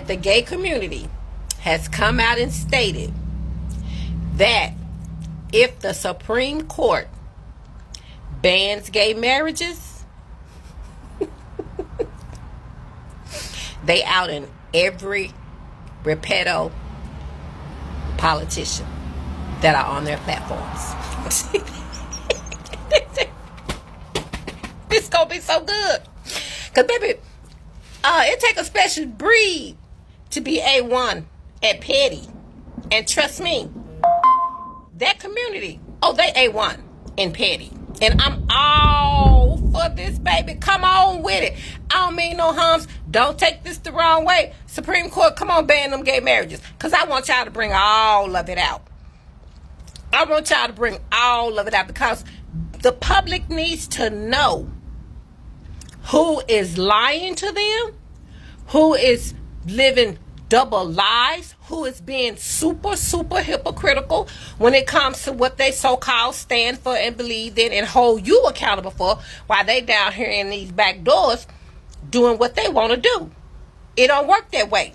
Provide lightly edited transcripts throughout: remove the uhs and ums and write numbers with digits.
that the gay community has come out and stated that if the Supreme Court bans gay marriages, they out in every repedo politician that are on their platforms. It's gonna be so good. Cause baby, it take a special breed to be A1 at petty. And trust me, that community, oh, they A1 in petty. And I'm all for this, baby. Come on with it. I don't mean no harms. Don't take this the wrong way. Supreme Court, come on, ban them gay marriages. Because I want y'all to bring all of it out. I want y'all to bring all of it out because the public needs to know who is lying to them, who is living double lies, who is being super, super hypocritical when it comes to what they so-called stand for and believe in and hold you accountable for while they down here in these back doors doing what they want to do. It don't work that way.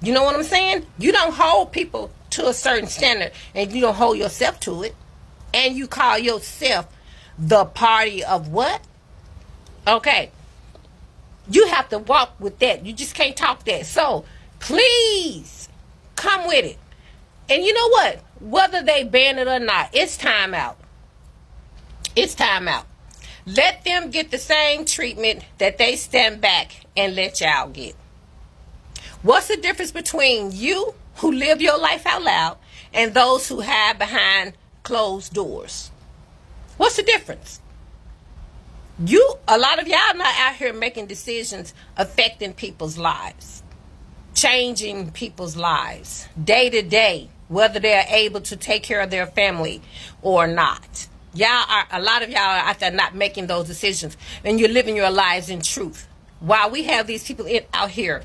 You know what I'm saying? You don't hold people to a certain standard and you don't hold yourself to it. And you call yourself the party of what? Okay. You have to walk with that. You just can't talk that. So, please, come with it. And you know what? Whether they ban it or not, it's time out. It's time out. Let them get the same treatment that they stand back and let y'all get. What's the difference between you, who live your life out loud, and those who hide behind closed doors? What's the difference? A lot of y'all not out here making decisions affecting people's lives, changing people's lives day to day, whether they're able to take care of their family or not. A lot of y'all are out there not making those decisions, and you're living your lives in truth. While we have these people out here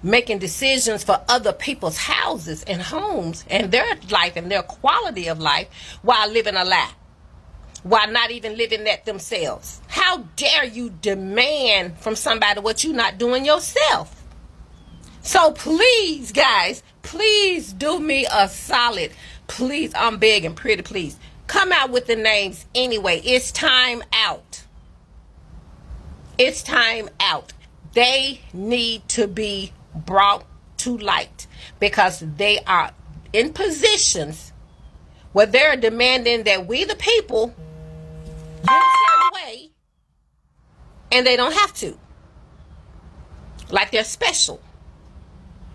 making decisions for other people's houses and homes and their life and their quality of life while living a lie. While not even living that themselves. How dare you demand from somebody what you're not doing yourself? So please, guys, please do me a solid. Please, I'm begging, pretty please. Come out with the names anyway. It's time out. It's time out. They need to be brought to light because they are in positions where they're demanding that we the people live a certain way, and they don't have to. Like they're special.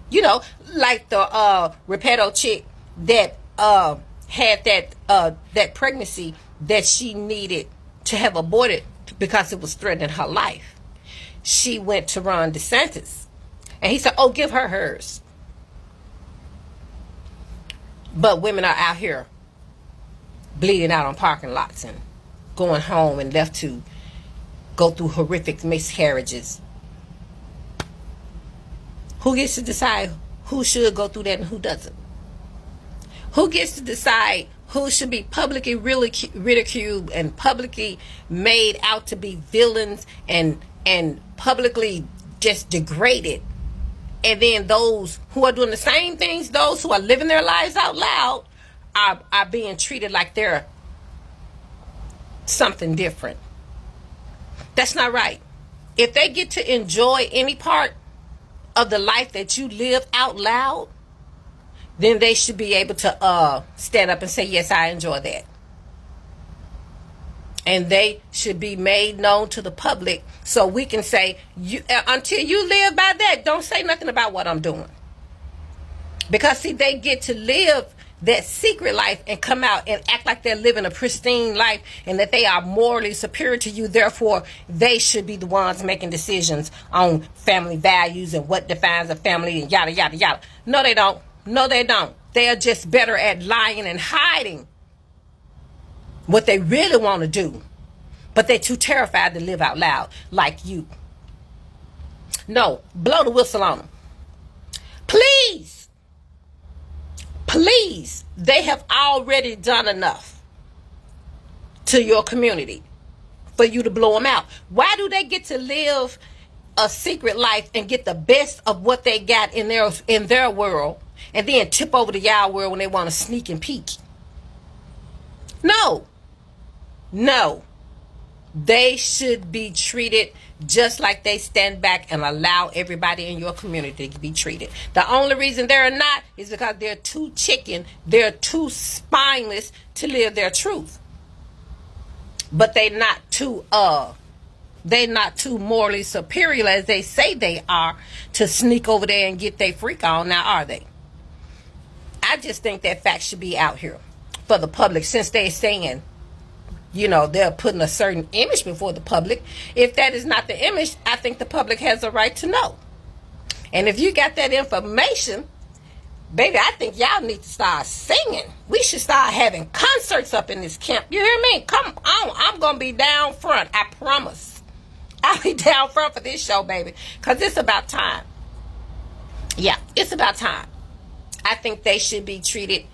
You know, like the Repeto chick that had that pregnancy that she needed to have aborted because it was threatening her life. She went to Ron DeSantis, and he said, "Oh, give her hers." But women are out here bleeding out on parking lots and going home and left to go through horrific miscarriages. Who gets to decide who should go through that and who doesn't? Who gets to decide who should be publicly ridiculed and publicly made out to be villains and publicly just degraded? And then those who are doing the same things, those who are living their lives out loud, are being treated like they're something different. That's not right. If they get to enjoy any part of the life that you live out loud, then they should be able to stand up and say, yes, I enjoy that. And they should be made known to the public so we can say, until you live by that, don't say nothing about what I'm doing. Because, see, they get to live that secret life and come out and act like they're living a pristine life and that they are morally superior to you. Therefore, they should be the ones making decisions on family values and what defines a family and yada, yada, yada. No, they don't. No, they don't. They are just better at lying and hiding what they really want to do. But they're too terrified to live out loud like you. No, blow the whistle on them. Please. Please, they have already done enough to your community for you to blow them out. Why do they get to live a secret life and get the best of what they got in their world, and then tip over to y'all world when they want to sneak and peek. No. They should be treated just like they stand back and allow everybody in your community to be treated. The only reason they're not is because they're too chicken, they're too spineless to live their truth. But they're not too morally superior as they say they are to sneak over there and get their freak on. Now, are they? I just think that fact should be out here for the public, since they're saying, they're putting a certain image before the public. If that is not the image, I think the public has a right to know. And if you got that information, baby, I think y'all need to start singing. We should start having concerts up in this camp. You hear me? Come on. I'm going to be down front. I promise. I'll be down front for this show, baby. Because it's about time. Yeah, it's about time. I think they should be treated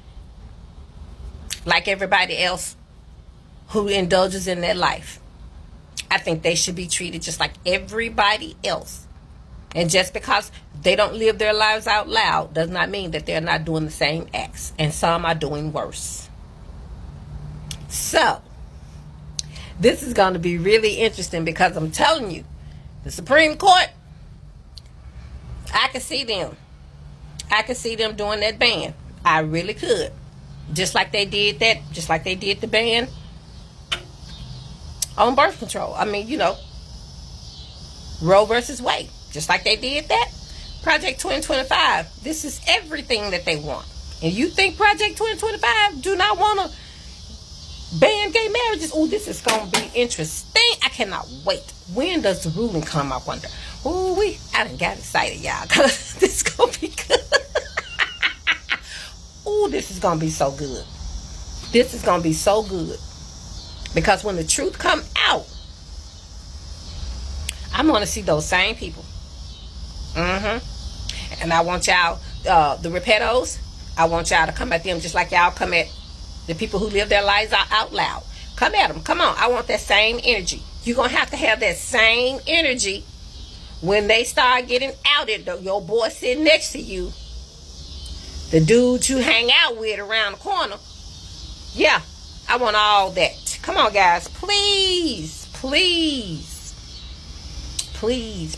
like everybody else who indulges in their life. I think they should be treated just like everybody else. And just because they don't live their lives out loud does not mean that they're not doing the same acts. And some are doing worse. So, this is going to be really interesting, because I'm telling you, the Supreme Court, I could see them. I could see them doing that ban. I really could. Just like they did the ban on birth control. I mean, Roe versus Wade. Just like they did that. Project 2025. This is everything that they want. And you think Project 2025 do not want to ban gay marriages? Oh, this is going to be interesting. I cannot wait. When does the ruling come, I wonder? Oh, I done got excited, y'all. Because this is going to be good. Oh, this is going to be so good. This is going to be so good. Because when the truth come out, I'm going to see those same people. And I want y'all, the Repettos, I want y'all to come at them just like y'all come at the people who live their lives out loud. Come at them. Come on. I want that same energy. You're going to have that same energy when they start getting outed. Your boy sitting next to you, the dude you hang out with around the corner. Yeah, I want all that. Come on, guys. Please. Pretty please.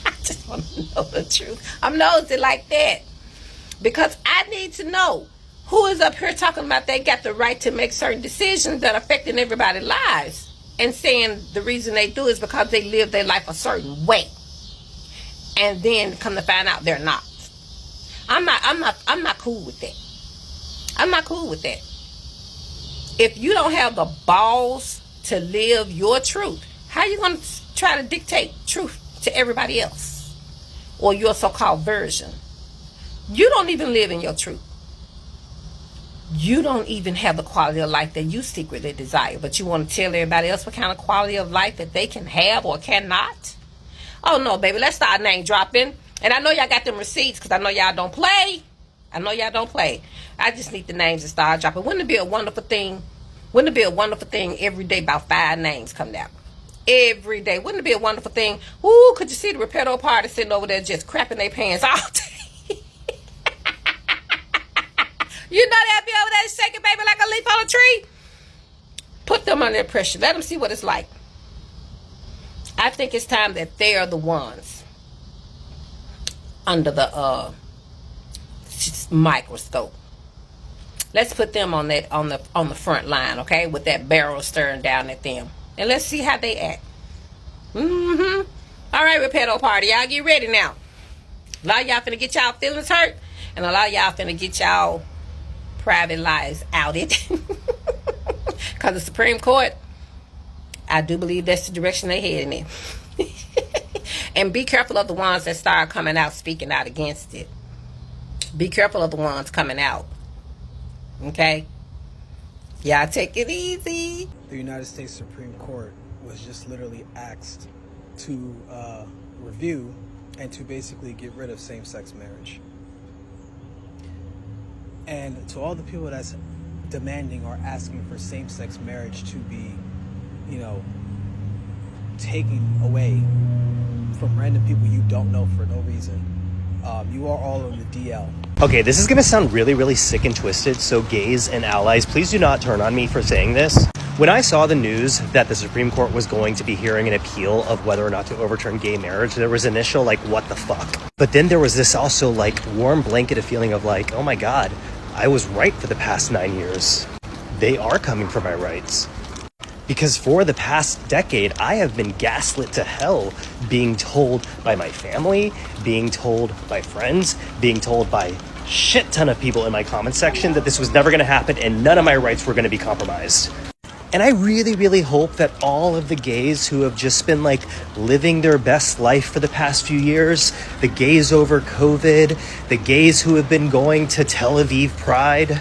I just want to know the truth. I'm nosy like that. Because I need to know who is up here talking about they got the right to make certain decisions that are affecting everybody's lives. And saying the reason they do is because they live their life a certain way. And then come to find out they're not. I'm not cool with that. I'm not cool with that. If you don't have the balls to live your truth, how are you going to try to dictate truth to everybody else? Or your so-called version? You don't even live in your truth. You don't even have the quality of life that you secretly desire. But you want to tell everybody else what kind of quality of life that they can have or cannot? Oh, no, baby. Let's start name dropping. And I know y'all got them receipts because I know y'all don't play. I just need the names to start dropping. Wouldn't it be a wonderful thing? Every day about 5 names come down? Every day. Wouldn't it be a wonderful thing? Ooh, could you see the Repetto party sitting over there just crapping their pants all day? You know they'll be over there shaking baby like a leaf on a tree. Put them under pressure. Let them see what it's like. I think it's time that they are the ones under the microscope. Let's put them on the front line, okay, with that barrel staring down at them, and let's see how they act. All right, Repetto party, y'all get ready now. A lot of y'all finna get y'all feelings hurt, and a lot of y'all finna get y'all private lives outed. Because the Supreme Court, I do believe that's the direction they heading in. And be careful of the ones that start coming out speaking out against it. Be careful of the ones coming out. Okay? Y'all take it easy. The United States Supreme Court was just literally asked to review and to basically get rid of same-sex marriage. And to all the people that's demanding or asking for same-sex marriage to be, taking away from random people you don't know for no reason. You are all in the DL. Okay, this is going to sound really, really sick and twisted, so gays and allies, please do not turn on me for saying this. When I saw the news that the Supreme Court was going to be hearing an appeal of whether or not to overturn gay marriage, there was initial, like, what the fuck? But then there was this also, like, warm blanket of feeling of, like, oh my god, I was right for the past 9 years. They are coming for my rights. Because for the past decade, I have been gaslit to hell, being told by my family, being told by friends, being told by shit ton of people in my comment section that this was never going to happen and none of my rights were going to be compromised. And I really, really hope that all of the gays who have just been like living their best life for the past few years, the gays over COVID, the gays who have been going to Tel Aviv Pride,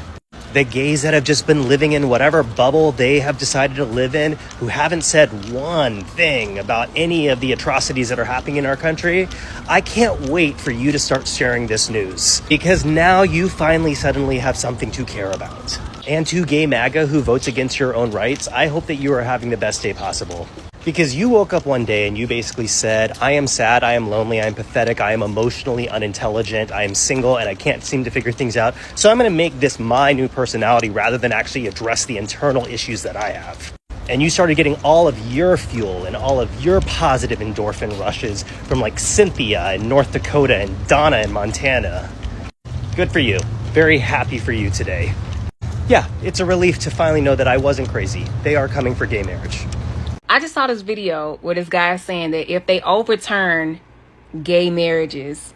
the gays that have just been living in whatever bubble they have decided to live in, who haven't said one thing about any of the atrocities that are happening in our country, I can't wait for you to start sharing this news. Because now you finally suddenly have something to care about. And to gay MAGA who votes against your own rights, I hope that you are having the best day possible. Because you woke up one day and you basically said, I am sad, I am lonely, I am pathetic, I am emotionally unintelligent, I am single, and I can't seem to figure things out. So I'm going to make this my new personality rather than actually address the internal issues that I have. And you started getting all of your fuel and all of your positive endorphin rushes from like Cynthia in North Dakota and Donna in Montana. Good for you. Very happy for you today. Yeah, it's a relief to finally know that I wasn't crazy. They are coming for gay marriage. I just saw this video where this guy is saying that if they overturn gay marriages,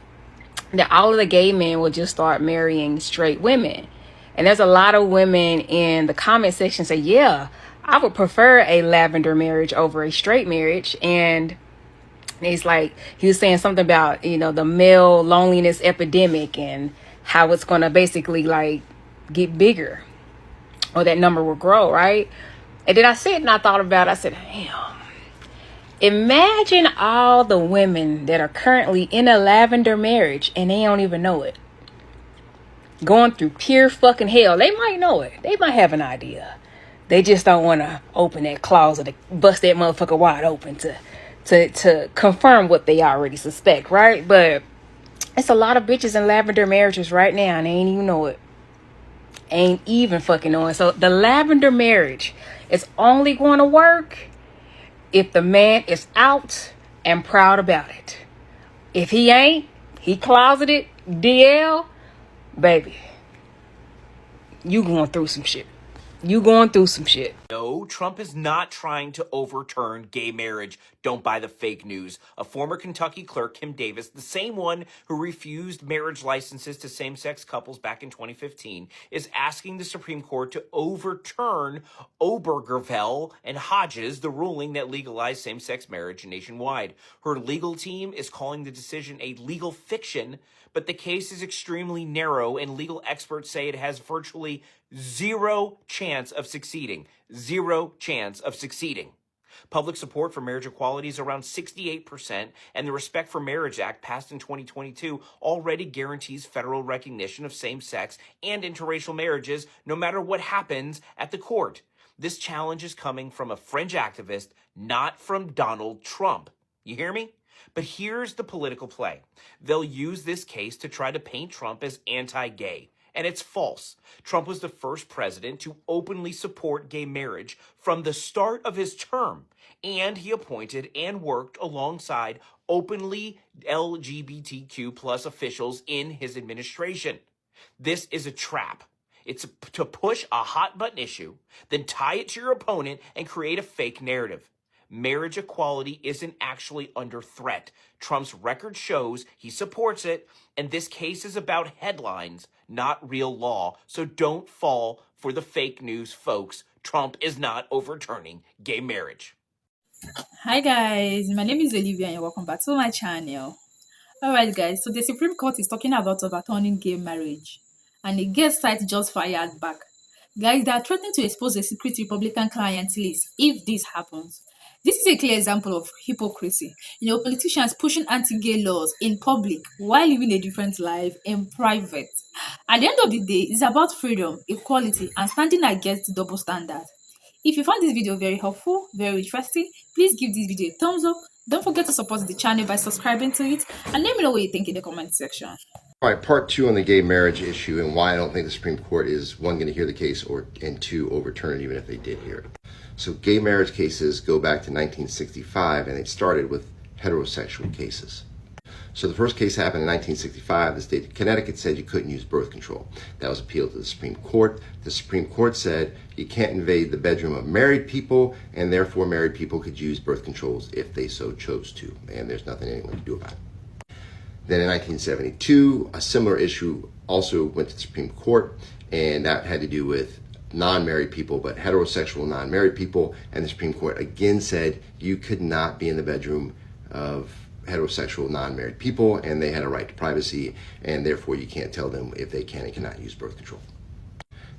that all of the gay men will just start marrying straight women. And there's a lot of women in the comment section say, yeah, I would prefer a lavender marriage over a straight marriage. And he's like, he was saying something about, you know, the male loneliness epidemic and how it's going to basically like get bigger, or that number will grow, right? And then I said, and I thought about it, I said, damn, imagine all the women that are currently in a lavender marriage and they don't even know it. Going through pure fucking hell. They might know it. They might have an idea. They just don't want to open that closet, to bust that motherfucker wide open to confirm what they already suspect, right? But it's a lot of bitches in lavender marriages right now and they ain't even know it. Ain't even fucking knowing. So the lavender marriage is only going to work if the man is out and proud about it. If he ain't, he closeted, DL, baby, you going through some shit. You going through some shit. No, Trump is not trying to overturn gay marriage. Don't buy the fake news. A former Kentucky clerk, Kim Davis, the same one who refused marriage licenses to same-sex couples back in 2015, is asking the Supreme Court to overturn Obergefell and Hodges, the ruling that legalized same-sex marriage nationwide. Her legal team is calling the decision a legal fiction, but the case is extremely narrow, and legal experts say it has virtually zero chance of succeeding. Zero chance of succeeding. Public support for marriage equality is around 68%, and the Respect for Marriage Act, passed in 2022, already guarantees federal recognition of same-sex and interracial marriages, no matter what happens at the court. This challenge is coming from a fringe activist, not from Donald Trump. You hear me? But here's the political play. They'll use this case to try to paint Trump as anti-gay. And it's false. Trump was the first president to openly support gay marriage from the start of his term. And he appointed and worked alongside openly LGBTQ plus officials in his administration. This is a trap. It's to push a hot button issue, then tie it to your opponent and create a fake narrative. Marriage equality isn't actually under threat. Trump's record shows he supports it, and this case is about headlines, not real law. So don't fall for the fake news, folks. Trump is not overturning gay marriage. Hi guys, my name is Olivia and welcome back to my channel. Alright guys, so the Supreme Court is talking about overturning gay marriage, and the guest site just fired back. Guys, they are threatening to expose a secret Republican client list if this happens. This is a clear example of hypocrisy. Politicians pushing anti-gay laws in public while living a different life in private. At the end of the day, it's about freedom, equality, and standing against double standards. If you found this video very helpful, very interesting, please give this video a thumbs up. Don't forget to support the channel by subscribing to it, and let me know what you think in the comment section. All right, part two on the gay marriage issue and why I don't think the Supreme Court is, one, going to hear the case, and two, overturn it even if they did hear it. So gay marriage cases go back to 1965, and they started with heterosexual cases. So the first case happened in 1965. The state of Connecticut said you couldn't use birth control. That was appealed to the Supreme Court. The Supreme Court said you can't invade the bedroom of married people, and therefore married people could use birth controls if they so chose to, and there's nothing anyone can do about it. Then in 1972, a similar issue also went to the Supreme Court, and that had to do with non-married people, but heterosexual non-married people, and the Supreme Court again said you could not be in the bedroom of heterosexual non-married people, and they had a right to privacy, and therefore you can't tell them if they can and cannot use birth control.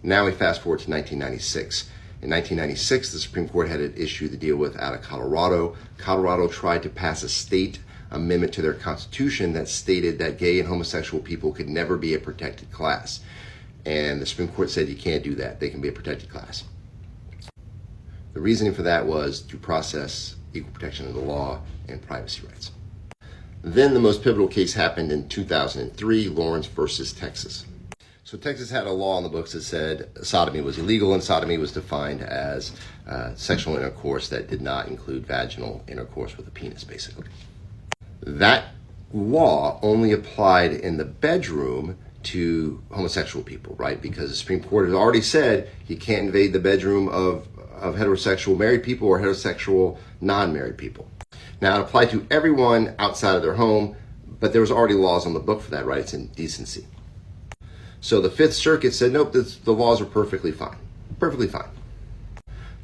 Now we fast forward to 1996. In 1996, the Supreme Court had an issue to deal with out of Colorado. Colorado tried to pass a state amendment to their constitution that stated that gay and homosexual people could never be a protected class. And the Supreme Court said you can't do that. They can be a protected class. The reasoning for that was due process, equal protection of the law, and privacy rights. Then the most pivotal case happened in 2003, Lawrence versus Texas. So Texas had a law on the books that said sodomy was illegal, and sodomy was defined as sexual intercourse that did not include vaginal intercourse with a penis, basically. That law only applied in the bedroom to homosexual people, right? Because the Supreme Court has already said you can't invade the bedroom of heterosexual married people or heterosexual non-married people. Now, it applied to everyone outside of their home, but there was already laws on the book for that, right? It's indecency. So the Fifth Circuit said, nope, the laws are perfectly fine. Perfectly fine.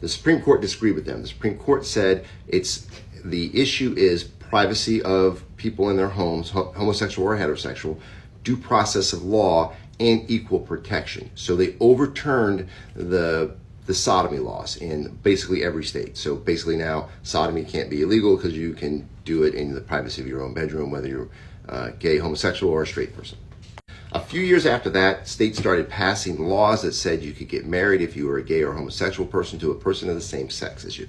The Supreme Court disagreed with them. The Supreme Court said the issue is privacy of people in their homes, homosexual or heterosexual, due process of law, and equal protection. So they overturned the sodomy laws in basically every state. So basically now sodomy can't be illegal because you can do it in the privacy of your own bedroom, whether you're gay, homosexual, or a straight person. A few years after that, states started passing laws that said you could get married if you were a gay or homosexual person to a person of the same sex as you.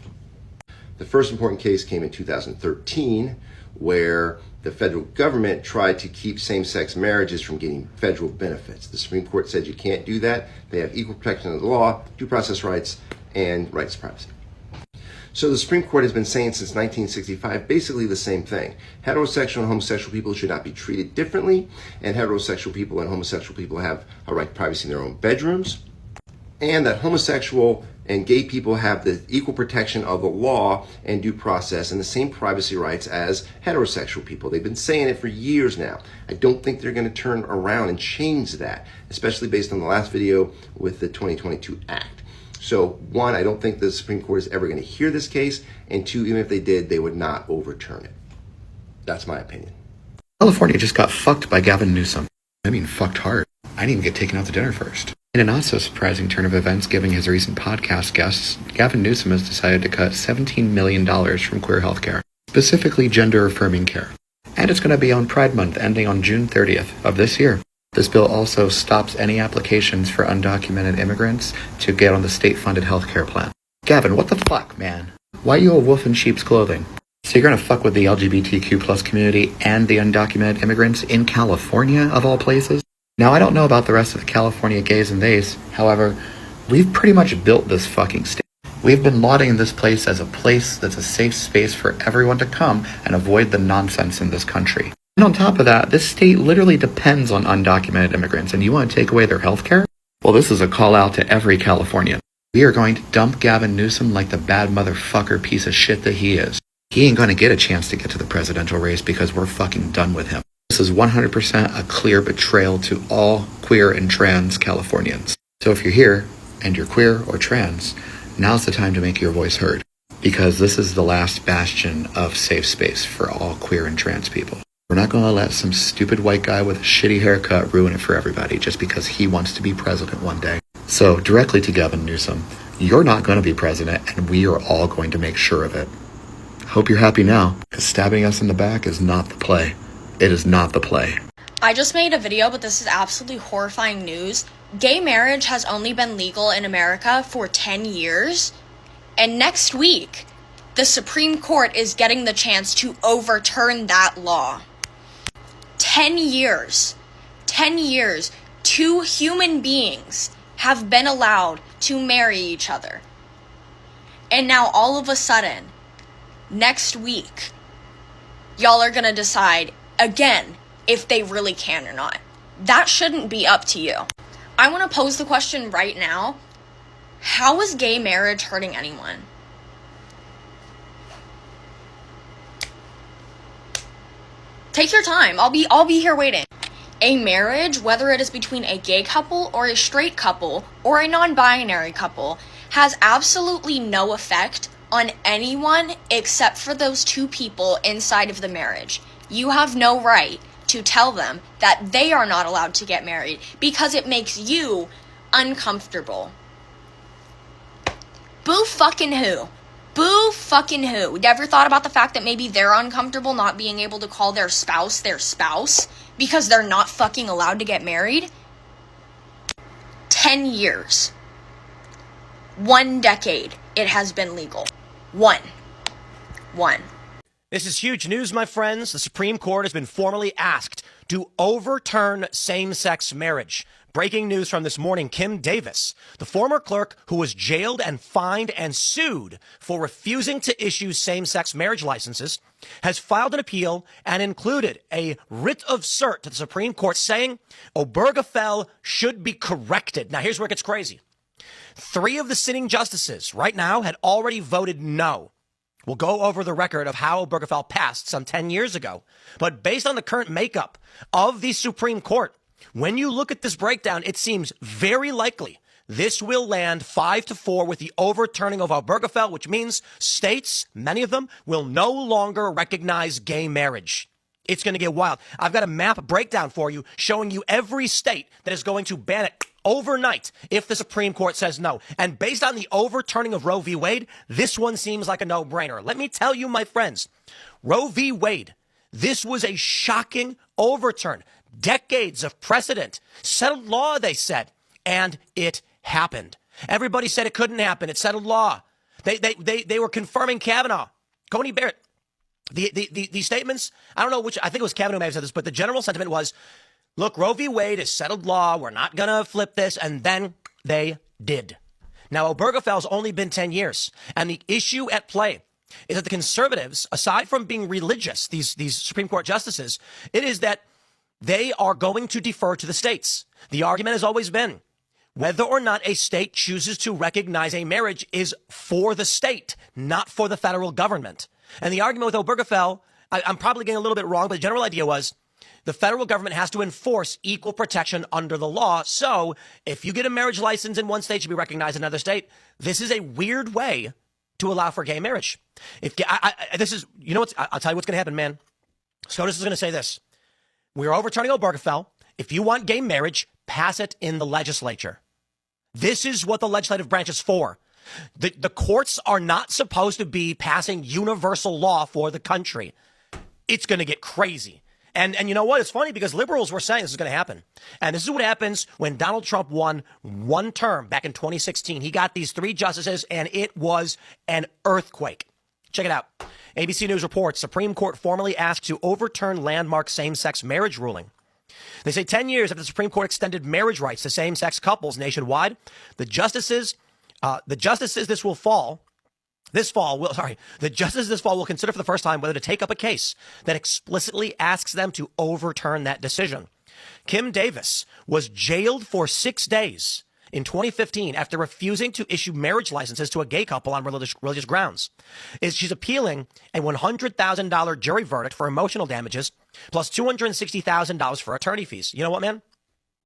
The first important case came in 2013, where the federal government tried to keep same-sex marriages from getting federal benefits. The Supreme Court said you can't do that. They have equal protection of the law, due process rights, and rights to privacy. So the Supreme Court has been saying since 1965 basically the same thing. Heterosexual and homosexual people should not be treated differently, and heterosexual people and homosexual people have a right to privacy in their own bedrooms, and that homosexual and gay people have the equal protection of the law and due process and the same privacy rights as heterosexual people. They've been saying it for years now. I don't think they're going to turn around and change that, especially based on the last video with the 2022 Act. So one, I don't think the Supreme Court is ever going to hear this case, and two, even if they did, they would not overturn it. That's my opinion. California just got fucked by Gavin Newsom. I mean, fucked hard. I didn't even get taken out to dinner first. In a not-so-surprising turn of events, given his recent podcast guests, Gavin Newsom has decided to cut $17 million from queer healthcare, specifically gender-affirming care. And it's going to be on Pride Month, ending on June 30th of this year. This bill also stops any applications for undocumented immigrants to get on the state-funded healthcare plan. Gavin, what the fuck, man? Why are you a wolf in sheep's clothing? So you're going to fuck with the LGBTQ plus community and the undocumented immigrants in California, of all places? Now, I don't know about the rest of the California gays and theys. However, we've pretty much built this fucking state. We've been lauding this place as a place that's a safe space for everyone to come and avoid the nonsense in this country. And on top of that, this state literally depends on undocumented immigrants, and you want to take away their health care? Well, this is a call out to every Californian. We are going to dump Gavin Newsom like the bad motherfucker piece of shit that he is. He ain't going to get a chance to get to the presidential race because we're fucking done with him. This is 100% a clear betrayal to all queer and trans Californians. So if you're here and you're queer or trans, now's the time to make your voice heard, because this is the last bastion of safe space for all queer and trans people. We're not going to let some stupid white guy with a shitty haircut ruin it for everybody just because he wants to be president one day. So directly to Gavin Newsom, you're not going to be president, and we are all going to make sure of it. Hope you're happy now, because stabbing us in the back is not the play. It is not the play. I just made a video, but this is absolutely horrifying news. Gay marriage has only been legal in America for 10 years, And next week, the Supreme Court is getting the chance to overturn that law. 10 years, 2 human beings have been allowed to marry each other. And now all of a sudden, next week, y'all are gonna decide again if they really can or not. That shouldn't be up to you. I want to pose the question right now. How is gay marriage hurting anyone? Take your time. I'll be here waiting. A marriage, whether it is between a gay couple or a straight couple or a non-binary couple, has absolutely no effect on anyone except for those 2 people inside of the marriage. You have no right to tell them that they are not allowed to get married because it makes you uncomfortable. Boo fucking who? Boo fucking who? Never thought about the fact that maybe they're uncomfortable not being able to call their spouse because they're not fucking allowed to get married? 10 years. 1 decade it has been legal. One. This is huge news, my friends. The Supreme Court has been formally asked to overturn same-sex marriage. Breaking news from this morning, Kim Davis, the former clerk who was jailed and fined and sued for refusing to issue same-sex marriage licenses, has filed an appeal and included a writ of cert to the Supreme Court saying Obergefell should be corrected. Now, here's where it gets crazy. 3 of the sitting justices right now had already voted no. We'll go over the record of how Obergefell passed some 10 years ago. But based on the current makeup of the Supreme Court, when you look at this breakdown, it seems very likely this will land 5-4 with the overturning of Obergefell, which means states, many of them, will no longer recognize gay marriage. It's going to get wild. I've got a map breakdown for you showing you every state that is going to ban it overnight if the Supreme Court says no. And based on the overturning of Roe v. Wade, this one seems like a no-brainer. Let me tell you, my friends, Roe v. Wade, this was a shocking overturn. Decades of precedent, settled law, they said, and it happened. Everybody said it couldn't happen. It settled law. They were confirming Kavanaugh. Coney Barrett. The statements, I don't know which, I think it was Kavanaugh who may have said this, but the general sentiment was, look, Roe v. Wade is settled law. We're not going to flip this. And then they did. Now, Obergefell's only been 10 years. And the issue at play is that the conservatives, aside from being religious, these Supreme Court justices, it is that they are going to defer to the states. The argument has always been whether or not a state chooses to recognize a marriage is for the state, not for the federal government. And the argument with Obergefell, I'm probably getting a little bit wrong, but the general idea was the federal government has to enforce equal protection under the law. So if you get a marriage license in one state, it should be recognized in another state. This is a weird way to allow for gay marriage. This is, you know what? I'll tell you what's going to happen, man. SCOTUS is going to say this. We're overturning Obergefell. If you want gay marriage, pass it in the legislature. This is what the legislative branch is for. The courts are not supposed to be passing universal law for the country. It's going to get crazy. And you know what? It's funny because liberals were saying this is going to happen. And this is what happens when Donald Trump won one term back in 2016. He got these 3 justices and it was an earthquake. Check it out. ABC News reports Supreme Court formally asked to overturn landmark same-sex marriage ruling. They say 10 years after the Supreme Court extended marriage rights to same-sex couples nationwide, the justices this fall will consider for the first time whether to take up a case that explicitly asks them to overturn that decision. Kim Davis was jailed for 6 days in 2015 after refusing to issue marriage licenses to a gay couple on religious grounds. She's appealing a $100,000 jury verdict for emotional damages plus $260,000 for attorney fees. You know what, man?